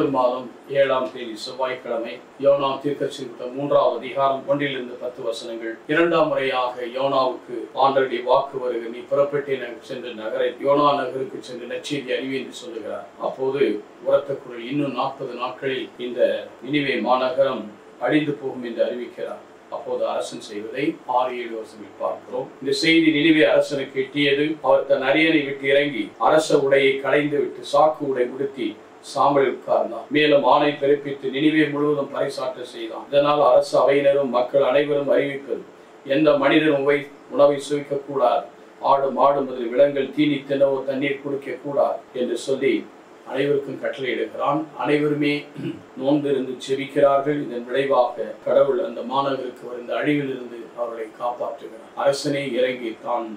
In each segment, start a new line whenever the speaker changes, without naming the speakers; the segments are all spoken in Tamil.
ஏப்ரல் மாதம் 7ஆம் தேதி செவ்வாய்க்கிழமை யோனா தீர்க்கதரிசி 3வது அதிகாரம் 1-10 வசனங்கள். 2ஆம் முறையாக யோனாவுக்கு ஆண்டவருடைய வாக்கு வருக, நீ புறப்பட்டு சென்று நகரை யோனா நகருக்கு சென்று நற்செய்தி அறிவி என்று சொல்லுகிறார். அப்போது உரத்த குரல், இன்னும் 40 நாட்களில் இந்த நினிவே மாநகரம் அழிந்து போகும் என்று அறிவிக்கிறார். அப்போது அரசன் செய்வதை 6-7 வருஷங்கள் பார்க்கிறோம். இந்த செய்தி நினிவே அரசனுக்கு எட்டியது. அவர் தன் அரியணை விட்டு இறங்கி அரச உடையை களைந்து விட்டு சாக்கு உடை உடுத்தி சாம்பலில் உட்கார்ந்தார். மேலும் ஆணை பிறப்பித்து நினிவே முழுவதும் பறைசாற்ற செய்தான். இதனால் அரசு அவையினரும் மக்கள் அனைவரும் அறிவிப்பது, எந்த மனிதனும் உணவை சுவைக்க கூடாது, ஆடு மாடு முதல் விலங்குகள் தீனி தினவோ தண்ணீர் குடிக்க கூடாது என்று சொல்லி அனைவருக்கும் கட்டளையிடுகிறான். அனைவருமே நோன்பு இருந்து செபிக்கிறார்கள். இதன் விளைவாக கடவுள் அந்த மாநகருக்கு வருந்த அழிவில் இருந்து அவர்களை காப்பாற்றுகிறார். அரசனே இறங்கி தான்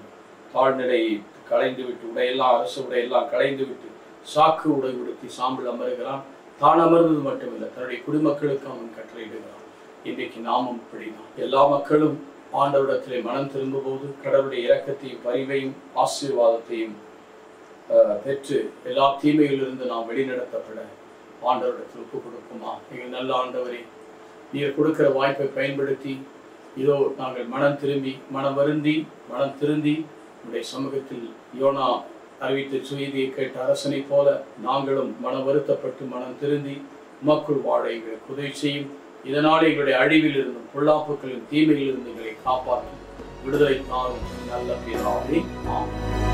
தாழ்நிலையை களைந்து விட்டு உடையெல்லாம் அரசு உடையெல்லாம் களைந்து விட்டு சாக்கு உடை உடுத்தி சாம்பல் அமருகிறான். தான் அமர்ந்தது மட்டுமில்லை, தன்னுடைய குடிமக்களுக்கு அவன் கட்டளையிடுகிறான். இன்றைக்கு நாமும் இப்படிதான். எல்லா மக்களும் ஆண்டவரிடத்திலே மனம் திரும்பும் போது கடவுளுடைய இரக்கத்தையும் பரிவையும் ஆசீர்வாதத்தையும் பெற்று எல்லா தீமையிலிருந்து நாம் வெளிநடத்தப்பட ஆண்டவரிடத்தில் ஒப்பு கொடுக்குமா? நீங்கள் நல்ல ஆண்டவரே, நீர் கொடுக்கிற வாய்ப்பை பயன்படுத்தி இதோ நாங்கள் மனம் திருந்தி உடைய சமூகத்தில் யோனா அறிவித்த செய்தியை கேட்ட அரசனை போல நாங்களும் மனம் வருத்தப்பட்டு மனம் திருந்தி உமக்குள் வாழ எங்களுக்கு உதவி செய்யும். இதனால் எங்களுடைய அழிவில் இருந்தும் பொல்லாப்புகளின் தீமையில் இருந்து எங்களை காப்பாற்றும் விடுதலை தாரும் நல்ல பிதாவே. ஆமென்.